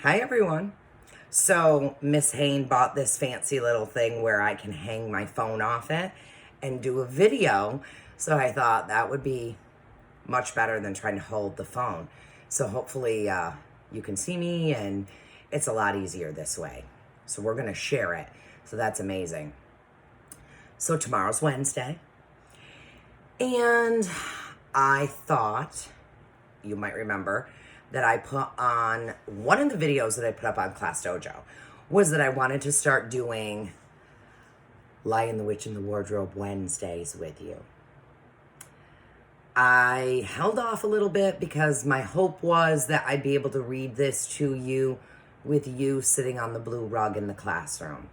Hi everyone. So Miss Hain bought this fancy little thing where I can hang my phone off it and do a video. So I thought that would be much better than trying to hold the phone. So hopefully you can see me and it's a lot easier this way. So we're gonna share it. So that's amazing. So tomorrow's Wednesday. And I thought, you might remember, that I put on one of the videos that I put up on Class Dojo was that I wanted to start doing Lion the Witch in the Wardrobe Wednesdays with you. I held off a little bit because my hope was that I'd be able to read this to you with you sitting on the blue rug in the classroom.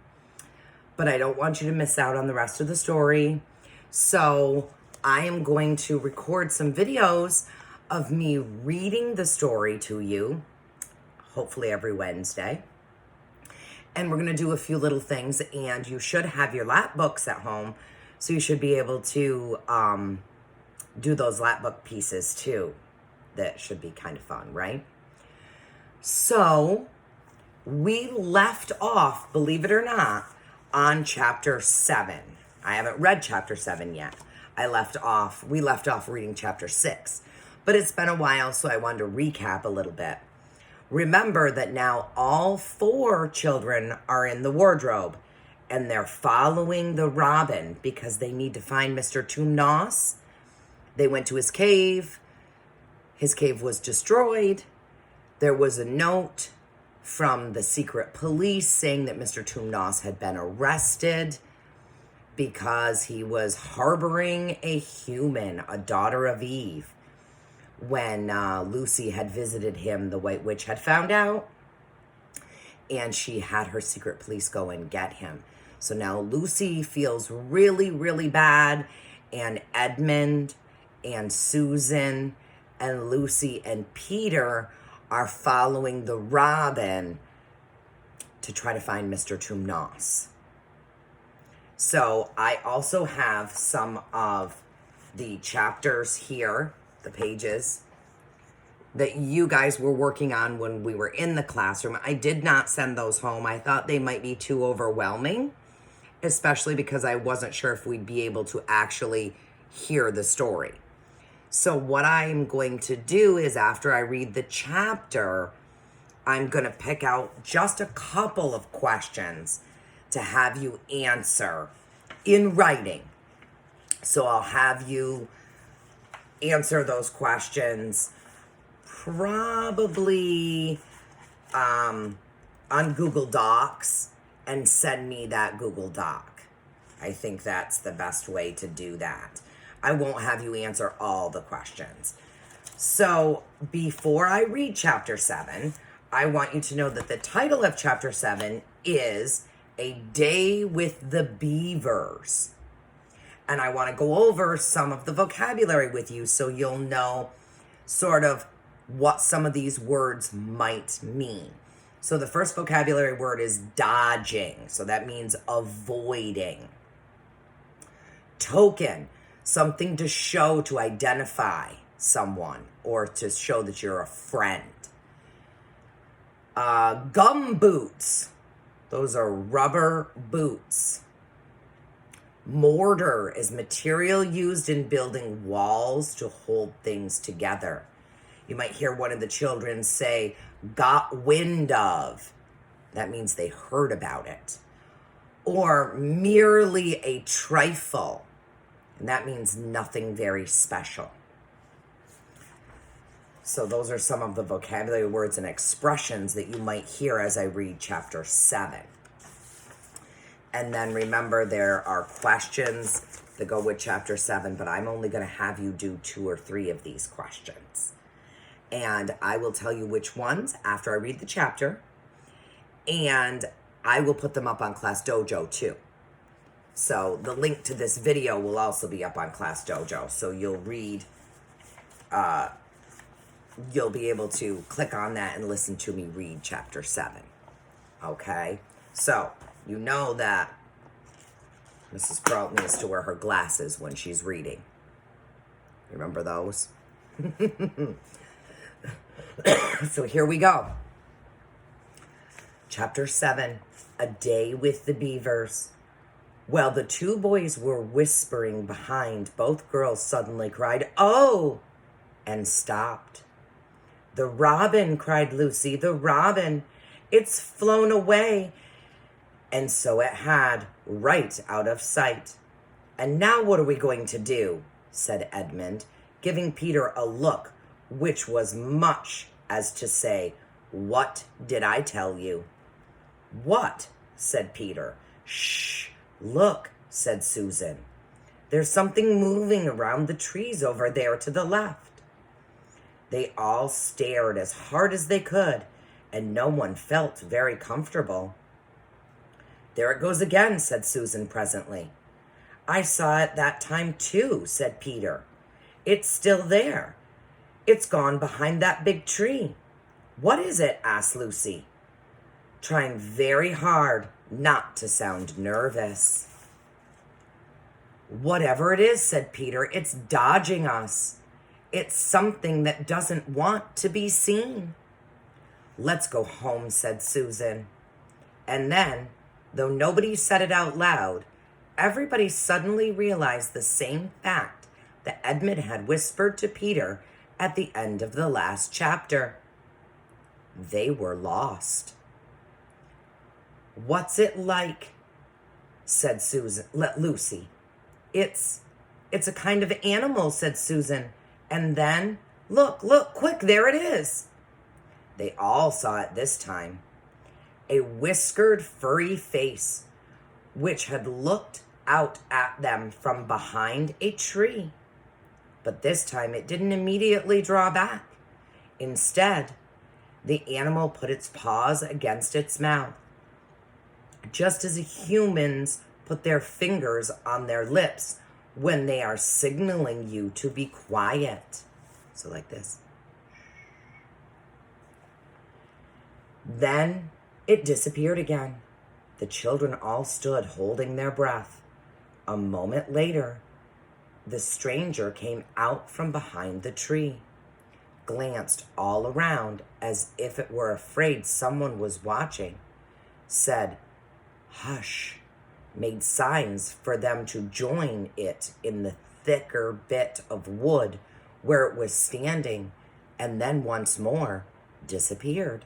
But I don't want you to miss out on the rest of the story. So I am going to record some videos of me reading the story to you, hopefully every Wednesday. And we're going to do a few little things, and you should have your lap books at home, so you should be able to do those lap book pieces too. That should be kind of fun, right? So we left off, believe it or not, on chapter 7. I haven't read chapter 7 yet. We left off reading chapter 6. But it's been a while, so I wanted to recap a little bit. Remember that now all 4 children are in the wardrobe, and they're following the Robin because they need to find Mr. Tumnos. They went to his cave. His cave was destroyed. There was a note from the secret police saying that Mr. Tumnos had been arrested because he was harboring a human, a daughter of Eve. When Lucy had visited him, the White Witch had found out, and she had her secret police go and get him. So now Lucy feels really, really bad, and Edmund and Susan and Lucy and Peter are following the Robin to try to find Mr. Tumnos. So I also have some of the chapters here, the pages that you guys were working on when we were in the classroom. I did not send those home. I thought they might be too overwhelming, especially because I wasn't sure if we'd be able to actually hear the story. So what I'm going to do is after I read the chapter, I'm going to pick out just a couple of questions to have you answer in writing. So I'll have you answer those questions probably on Google Docs and send me that Google Doc. I think that's the best way to do that. I won't have you answer all the questions. So before I read chapter 7, I want you to know that the title of chapter 7 is A Day with the Beavers. And I want to go over some of the vocabulary with you so you'll know sort of what some of these words might mean. So the first vocabulary word is dodging. So that means avoiding. Token, something to show, to identify someone or to show that you're a friend. Gum boots, those are rubber boots. Mortar is material used in building walls to hold things together. You might hear one of the children say, got wind of. That means they heard about it. Or merely a trifle. And that means nothing very special. So those are some of the vocabulary words and expressions that you might hear as I read chapter 7. And then remember, there are questions that go with chapter 7, but I'm only going to have you do 2 or 3 of these questions. And I will tell you which ones after I read the chapter, and I will put them up on Class Dojo too. So the link to this video will also be up on Class Dojo. So you'll be able to click on that and listen to me read chapter 7. Okay? So you know that Mrs. Peralt needs to wear her glasses when she's reading. Remember those? So here we go. Chapter 7, A Day with the Beavers. While the two boys were whispering behind, both girls suddenly cried, "Oh!" and stopped. "The robin," cried Lucy, "the robin. It's flown away." And so it had, right out of sight. "And now what are we going to do?" said Edmund, giving Peter a look which was much as to say, "What did I tell you?" "What?" said Peter. "Shh, look," said Susan. "There's something moving around the trees over there to the left." They all stared as hard as they could, and no one felt very comfortable. "There it goes again," said Susan presently. "I saw it that time too," said Peter. "It's still there. It's gone behind that big tree." "What is it?" asked Lucy, trying very hard not to sound nervous. "Whatever it is," said Peter, "it's dodging us. It's something that doesn't want to be seen." "Let's go home," said Susan. And then, though nobody said it out loud, everybody suddenly realized the same fact that Edmund had whispered to Peter at the end of the last chapter. They were lost. "What's it like?" said Lucy. It's a kind of animal," said Susan. And then, look, quick, there it is." They all saw it this time. A whiskered, furry face, which had looked out at them from behind a tree. But this time it didn't immediately draw back. Instead, the animal put its paws against its mouth, just as humans put their fingers on their lips when they are signaling you to be quiet. So like this. Then it disappeared again. The children all stood holding their breath. A moment later, the stranger came out from behind the tree, glanced all around as if it were afraid someone was watching, said, "Hush," made signs for them to join it in the thicker bit of wood where it was standing, and then once more disappeared.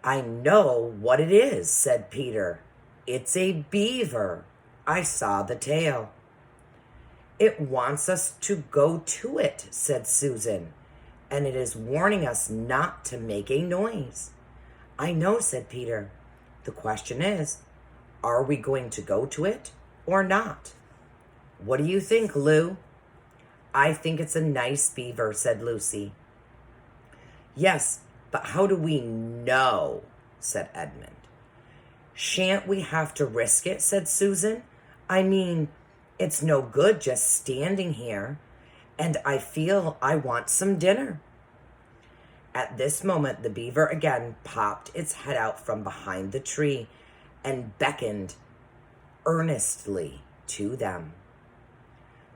"I know what it is," said Peter. "It's a beaver. I saw the tail." "It wants us to go to it," said Susan, "and it is warning us not to make a noise." "I know," said Peter. "The question is, are we going to go to it or not? What do you think, Lou?" "I think it's a nice beaver," said Lucy. "Yes, but how do we know?" said Edmund. "Shan't we have to risk it?" said Susan. "I mean, it's no good just standing here, and I feel I want some dinner." At this moment, the beaver again popped its head out from behind the tree and beckoned earnestly to them.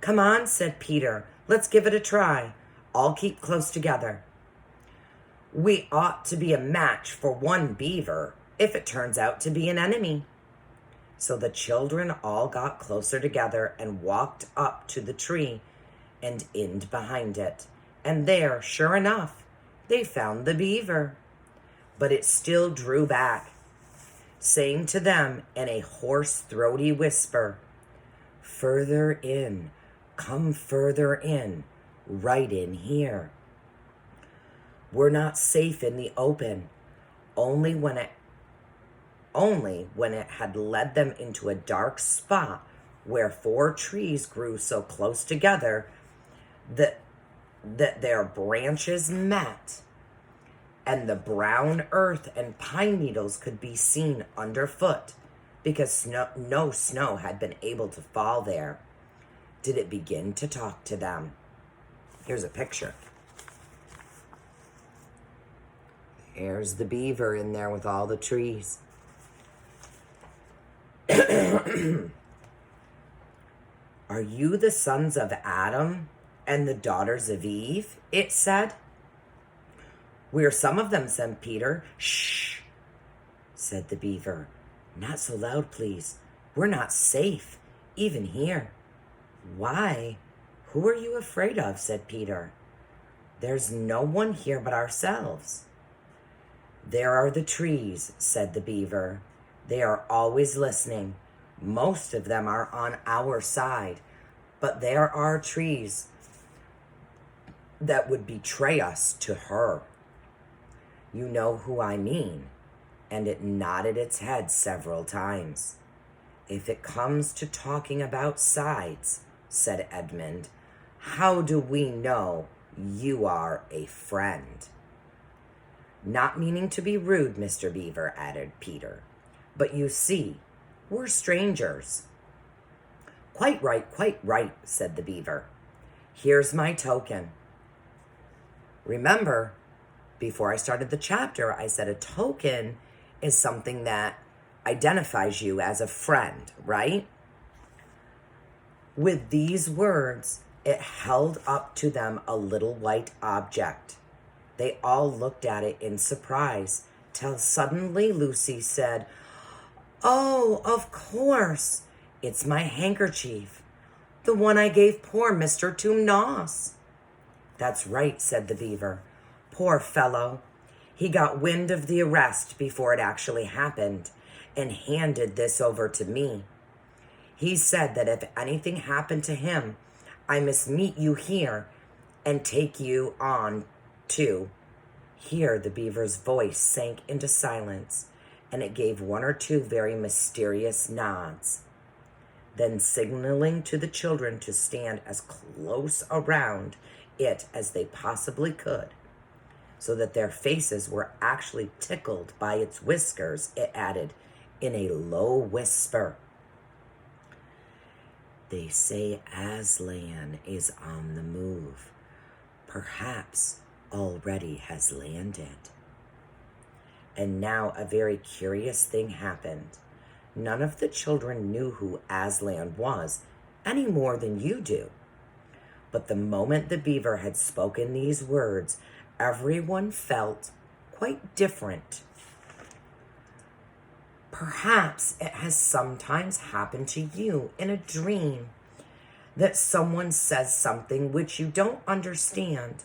"Come on," said Peter. "Let's give it a try. All keep close together. We ought to be a match for one beaver if it turns out to be an enemy." So the children all got closer together and walked up to the tree and in behind it. And there, sure enough, they found the beaver. But it still drew back, saying to them in a hoarse, throaty whisper, "Further in, come further in, right in here. We're not safe in the open." Only when it had led them into a dark spot where 4 trees grew so close together that their branches met, and the brown earth and pine needles could be seen underfoot because no snow had been able to fall there, did it begin to talk to them. Here's a picture. There's the beaver in there with all the trees. "Are you the sons of Adam and the daughters of Eve?" it said. "We're some of them," said Peter. "Shh, said the beaver. Not so loud, please. We're not safe, even here. Why? Who are you afraid of? Said Peter. There's no one here but ourselves. There are the trees, said the beaver. They are always listening. Most of them are on our side, but there are trees that would betray us to her. You know who I mean. And it nodded its head several times. If it comes to talking about sides, said Edmund, how do we know you are a friend? Not meaning to be rude, Mr. Beaver, added Peter, but you see, we're strangers. Quite right, said the beaver. Here's my token. Remember, before I started the chapter, I said a token is something that identifies you as a friend, right? With these words, it held up to them a little white object. They all looked at it in surprise, till suddenly Lucy said, Oh, of course, it's my handkerchief, the one I gave poor Mr. Tumnus. That's right, said the beaver. Poor fellow. He got wind of the arrest before it actually happened and handed this over to me. He said that if anything happened to him, I must meet you here and take you on too. Here the beaver's voice sank into silence, and it gave one or two very mysterious nods. Then signaling to the children to stand as close around it as they possibly could, so that their faces were actually tickled by its whiskers, it added in a low whisper, They say Aslan is on the move. Perhaps already has landed. And now a very curious thing happened. None of the children knew who Aslan was any more than you do. But the moment the beaver had spoken these words, everyone felt quite different. Perhaps it has sometimes happened to you in a dream that someone says something which you don't understand,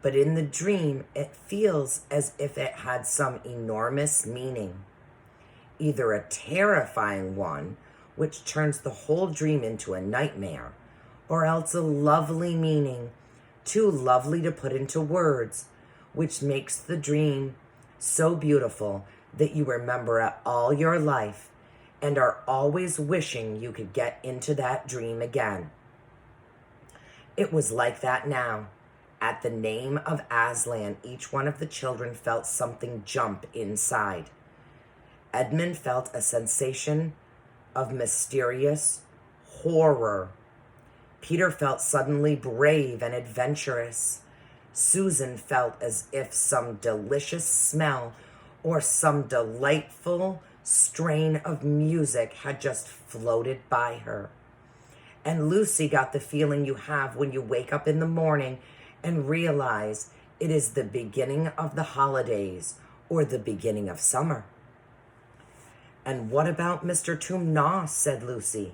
but in the dream it feels as if it had some enormous meaning, either a terrifying one, which turns the whole dream into a nightmare, or else a lovely meaning, too lovely to put into words, which makes the dream so beautiful that you remember it all your life and are always wishing you could get into that dream again. It was like that now. At the name of Aslan, each one of the children felt something jump inside. Edmund felt a sensation of mysterious horror. Peter felt suddenly brave and adventurous. Susan felt as if some delicious smell or some delightful strain of music had just floated by her. And Lucy got the feeling you have when you wake up in the morning and realize it is the beginning of the holidays or the beginning of summer. And what about Mr. Tumnus? Said Lucy.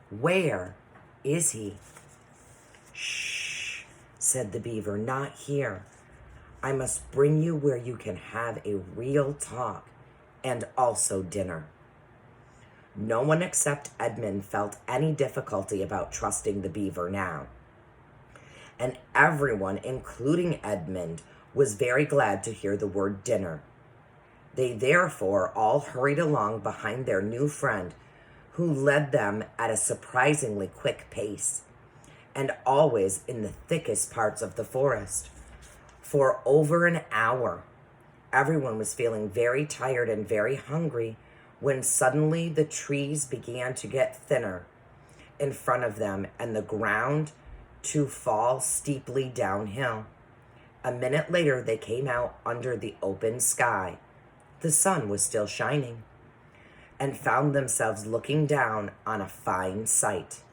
Where is he? Shh, said the beaver, not here. I must bring you where you can have a real talk and also dinner. No one except Edmund felt any difficulty about trusting the beaver now. And everyone, including Edmund, was very glad to hear the word dinner. They therefore all hurried along behind their new friend, who led them at a surprisingly quick pace, and always in the thickest parts of the forest. For over an hour, everyone was feeling very tired and very hungry when suddenly the trees began to get thinner in front of them and the ground to fall steeply downhill. A minute later, they came out under the open sky. The sun was still shining, and found themselves looking down on a fine sight.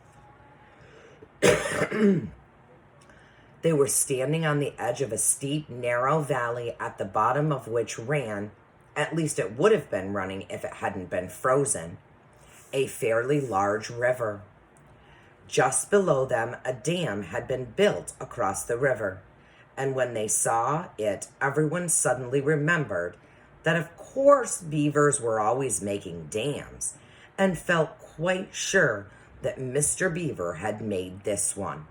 They were standing on the edge of a steep, narrow valley at the bottom of which ran At least it would have been running if it hadn't been frozen. A fairly large river. Just below them, a dam had been built across the river. And when they saw it, everyone suddenly remembered that of course beavers were always making dams, and felt quite sure that Mr. Beaver had made this one.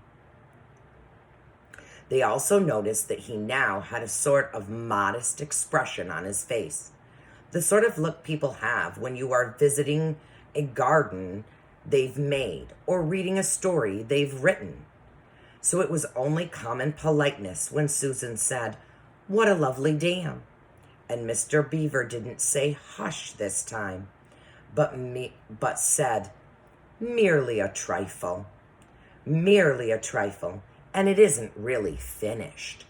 They also noticed that he now had a sort of modest expression on his face, the sort of look people have when you are visiting a garden they've made or reading a story they've written. So it was only common politeness when Susan said, "What a lovely dam." And Mr. Beaver didn't say hush this time, but said, "Merely a trifle. Merely a trifle, and it isn't really finished."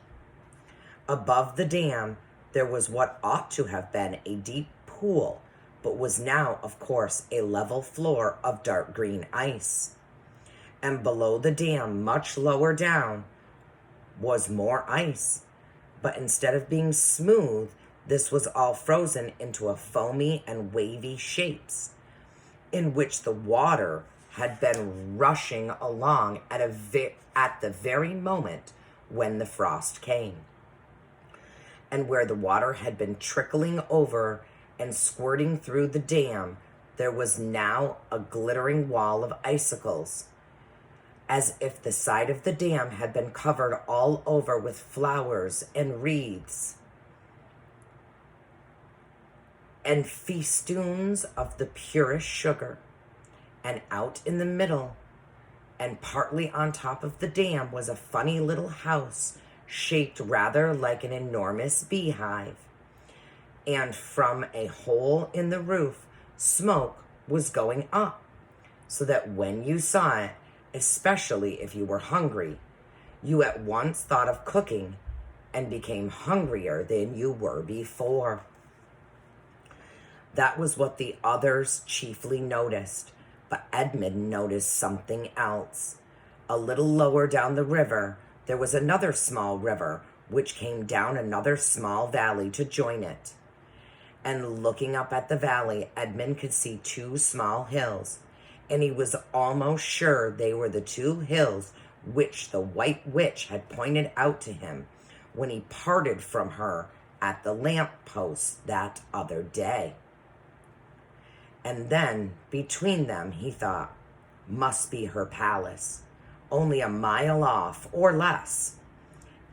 Above the dam, there was what ought to have been a deep pool, but was now, of course, a level floor of dark green ice. And below the dam, much lower down, was more ice. But instead of being smooth, this was all frozen into a foamy and wavy shapes, in which the water had been rushing along at the very moment when the frost came. And where the water had been trickling over and squirting through the dam, there was now a glittering wall of icicles, as if the side of the dam had been covered all over with flowers and wreaths and festoons of the purest sugar. And out in the middle, and partly on top of the dam, was a funny little house shaped rather like an enormous beehive. And from a hole in the roof, smoke was going up, so that when you saw it, especially if you were hungry, you at once thought of cooking and became hungrier than you were before. That was what the others chiefly noticed, but Edmund noticed something else. A little lower down the river, there was another small river, which came down another small valley to join it. And looking up at the valley, Edmund could see two small hills, and he was almost sure they were the two hills which the White Witch had pointed out to him when he parted from her at the lamp post that other day. And then, between them, he thought, must be her palace, only a mile off or less.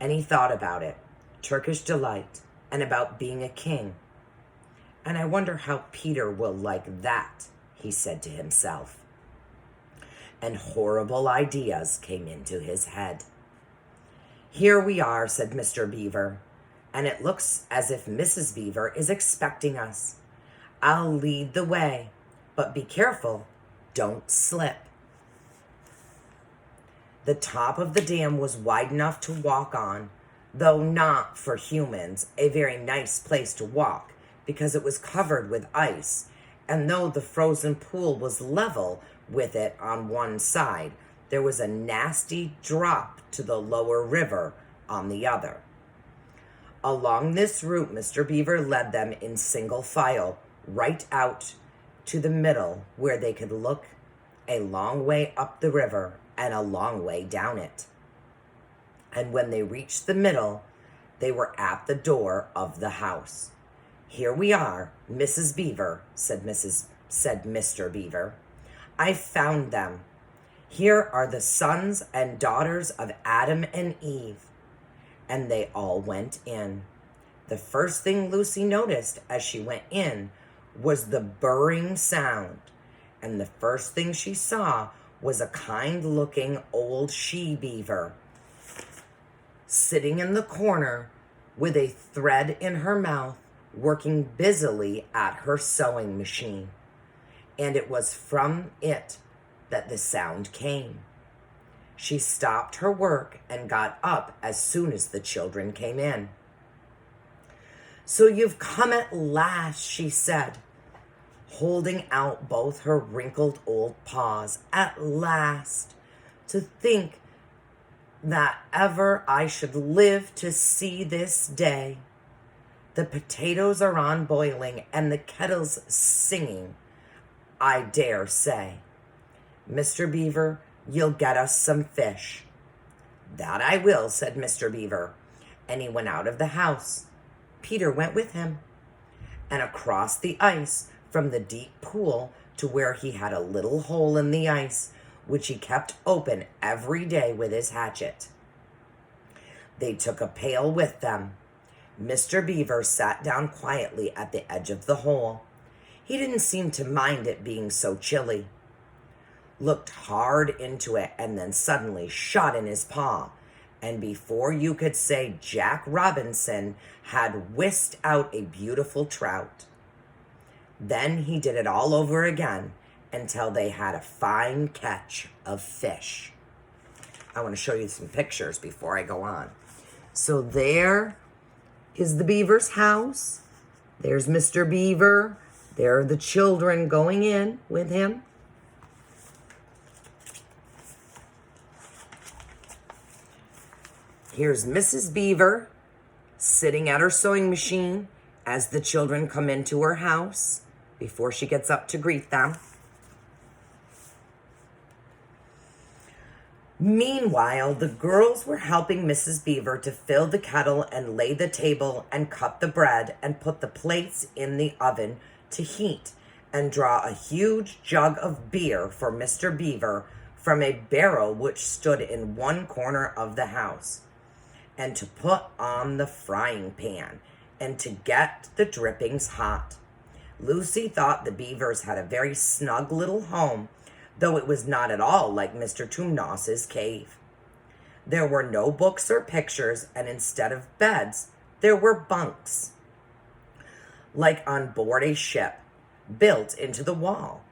And he thought about it, Turkish delight, and about being a king. And I wonder how Peter will like that, he said to himself. And horrible ideas came into his head. Here we are, said Mr. Beaver, and it looks as if Mrs. Beaver is expecting us. I'll lead the way, but be careful, don't slip. The top of the dam was wide enough to walk on, though not for humans a very nice place to walk, because it was covered with ice, and though the frozen pool was level with it on one side, there was a nasty drop to the lower river on the other. Along this route, Mr. Beaver led them in single file, right out to the middle, where they could look a long way up the river and a long way down it. And when they reached the middle, they were at the door of the house. Here we are, Mrs. Beaver, said Mr. Beaver. I found them. Here are the sons and daughters of Adam and Eve. And they all went in. The first thing Lucy noticed as she went in was the burring sound, and the first thing she saw was a kind-looking old she-beaver sitting in the corner with a thread in her mouth, working busily at her sewing machine. And it was from it that the sound came. She stopped her work and got up as soon as the children came in. "So you've come at last," she said, holding out both her wrinkled old paws. "At last! To think that ever I should live to see this day. The potatoes are on boiling and the kettle's singing, I dare say. Mr. Beaver, you'll get us some fish. That I will, said Mr. Beaver, and he went out of the house. Peter went with him, and across the ice from the deep pool to where he had a little hole in the ice, which he kept open every day with his hatchet. They took a pail with them. Mr. Beaver sat down quietly at the edge of the hole. He didn't seem to mind it being so chilly. Looked hard into it, and then suddenly shot in his paw, and before you could say Jack Robinson had whisked out a beautiful trout. Then he did it all over again until they had a fine catch of fish. I want to show you some pictures before I go on. So there is the beaver's house. There's Mr. Beaver. There are the children going in with him. Here's Mrs. Beaver sitting at her sewing machine as the children come into her house before she gets up to greet them. Meanwhile, the girls were helping Mrs. Beaver to fill the kettle and lay the table and cut the bread and put the plates in the oven to heat and draw a huge jug of beer for Mr. Beaver from a barrel which stood in one corner of the house, and to put on the frying pan and to get the drippings hot. Lucy thought the Beavers had a very snug little home, though it was not at all like Mr. Tumnos's cave. There were no books or pictures, and instead of beds, there were bunks, like on board a ship, built into the wall.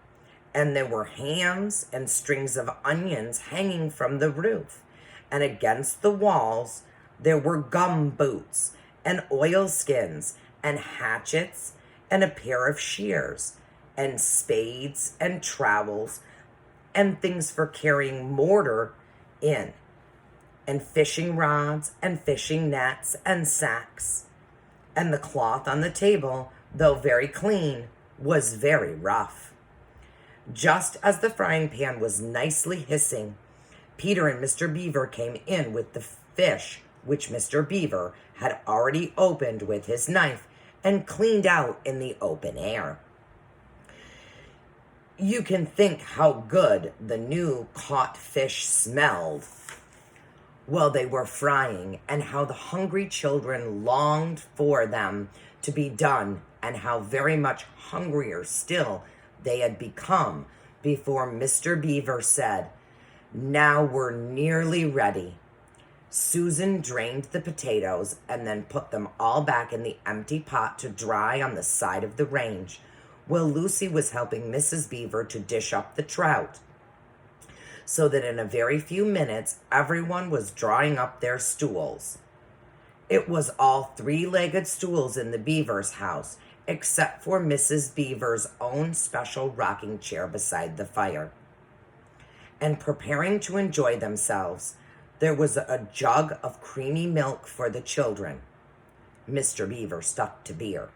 And there were hams and strings of onions hanging from the roof, and against the walls there were gum boots and oilskins and hatchets and a pair of shears and spades and trowels and things for carrying mortar in, and fishing rods and fishing nets and sacks. And the cloth on the table, though very clean, was very rough. Just as the frying pan was nicely hissing, Peter and Mr. Beaver came in with the fish, which Mr. Beaver had already opened with his knife and cleaned out in the open air. You can think how good the new caught fish smelled while they were frying, and how the hungry children longed for them to be done, and how very much hungrier still they had become before Mr. Beaver said, "Now we're nearly ready." Susan drained the potatoes and then put them all back in the empty pot to dry on the side of the range, while Lucy was helping Mrs. Beaver to dish up the trout, so that in a very few minutes everyone was drawing up their stools. It was all three-legged stools in the Beaver's house, except for Mrs. Beaver's own special rocking chair beside the fire. And preparing to enjoy themselves, there was a jug of creamy milk for the children. Mr. Beaver stuck to beer.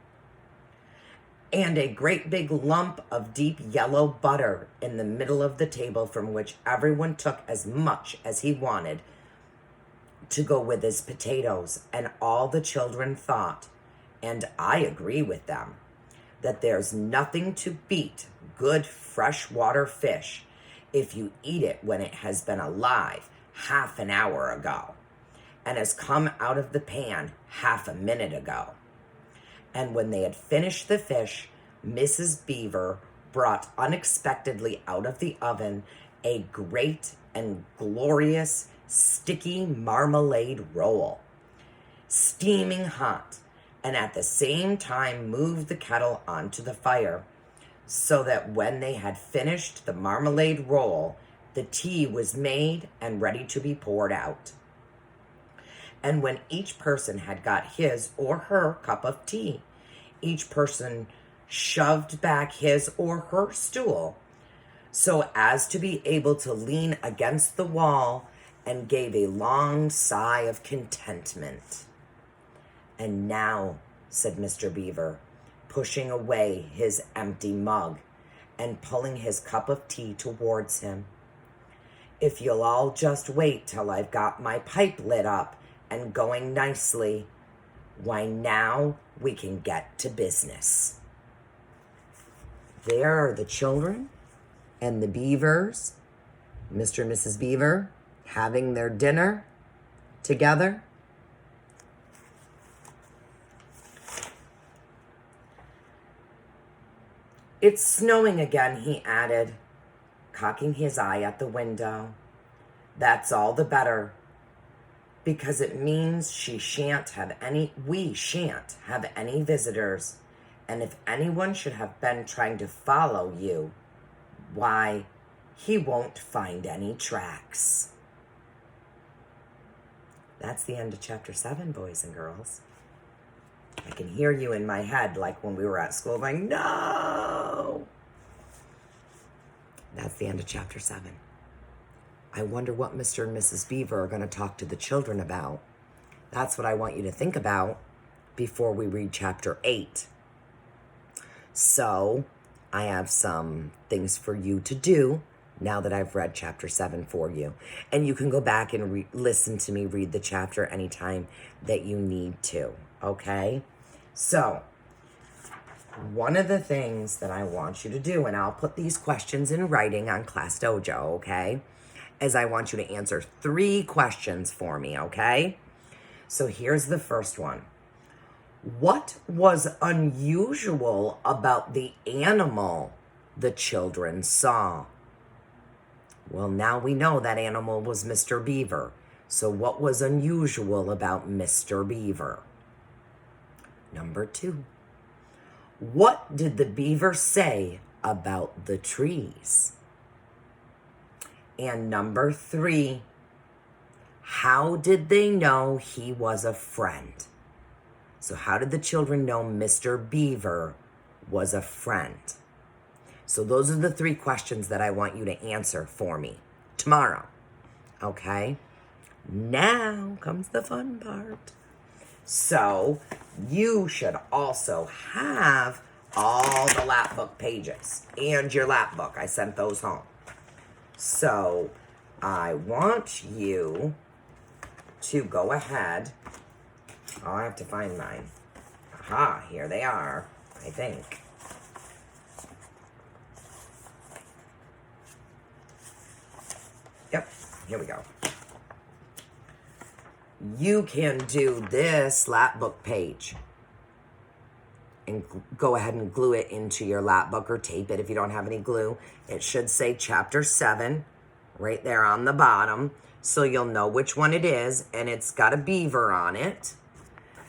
And a great big lump of deep yellow butter in the middle of the table, from which everyone took as much as he wanted to go with his potatoes. And all the children thought, and I agree with them, that there's nothing to beat good freshwater fish if you eat it when it has been alive half an hour ago and has come out of the pan half a minute ago. And when they had finished the fish, Mrs. Beaver brought unexpectedly out of the oven a great and glorious sticky marmalade roll, steaming hot, and at the same time moved the kettle onto the fire, so that when they had finished the marmalade roll, the tea was made and ready to be poured out. And when each person had got his or her cup of tea, each person shoved back his or her stool so as to be able to lean against the wall, and gave a long sigh of contentment. "And now," said Mr. Beaver, pushing away his empty mug and pulling his cup of tea towards him. "If you'll all just wait till I've got my pipe lit up and going nicely, why now we can get to business." There are the children and the beavers, Mr. and Mrs. Beaver, having their dinner together. "It's snowing again," he added, cocking his eye at the window. "That's all the better, because it means we shan't have any visitors. And if anyone should have been trying to follow you, why, he won't find any tracks." That's the end of chapter 7, boys and girls. I can hear you in my head like when we were at school going, "No!" That's the end of chapter 7. I wonder what Mr. and Mrs. Beaver are going to talk to the children about. That's what I want you to think about before we read chapter 8. So I have some things for you to do now that I've read chapter 7 for you. And you can go back and listen to me read the chapter anytime that you need to, okay? So one of the things that I want you to do, and I'll put these questions in writing on Class Dojo, okay, is I want you to answer 3 questions for me, okay? So here's the first one. What was unusual about the animal the children saw? Well, now we know that animal was Mr. Beaver. So what was unusual about Mr. Beaver? Number 2. What did the beaver say about the trees? And number 3, how did they know he was a friend? So how did the children know Mr. Beaver was a friend? So those are the 3 questions that I want you to answer for me tomorrow. Okay? Now comes the fun part. So you should also have all the lap book pages and your lap book. I sent those home. So I want you to go ahead. Oh, I have to find mine. Aha, here they are, I think. Yep, here we go. You can do this lap book page and go ahead and glue it into your lap book or tape it if you don't have any glue. It should say chapter 7 right there on the bottom, so you'll know which one it is, and it's got a beaver on it.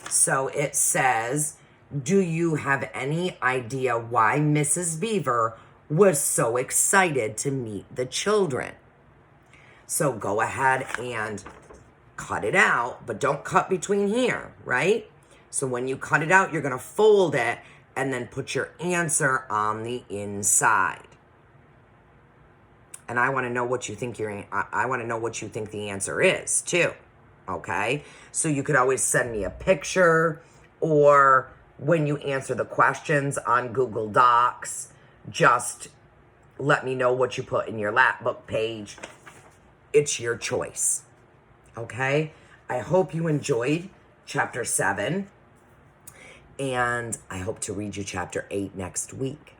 So it says, do you have any idea why Mrs. Beaver was so excited to meet the children? So go ahead and cut it out, but don't cut between here, right? So when you cut it out, you're going to fold it and then put your answer on the inside. And I want to know what you think I want to know what you think the answer is too. Okay? So you could always send me a picture, or when you answer the questions on Google Docs, just let me know what you put in your lap book page. It's your choice. Okay? I hope you enjoyed chapter 7, and I hope to read you chapter 8 next week.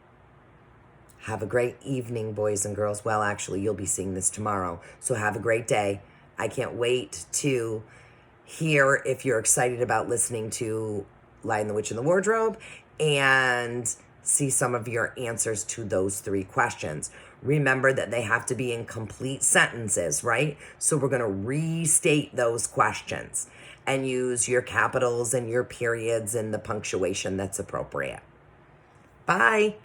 Have a great evening, boys and girls. Well, actually, you'll be seeing this tomorrow, so have a great day. I can't wait to hear if you're excited about listening to Lion, the Witch, and the Wardrobe, and see some of your answers to those 3 questions. Remember that they have to be in complete sentences, right? So we're going to restate those questions and use your capitals and your periods and the punctuation that's appropriate. Bye.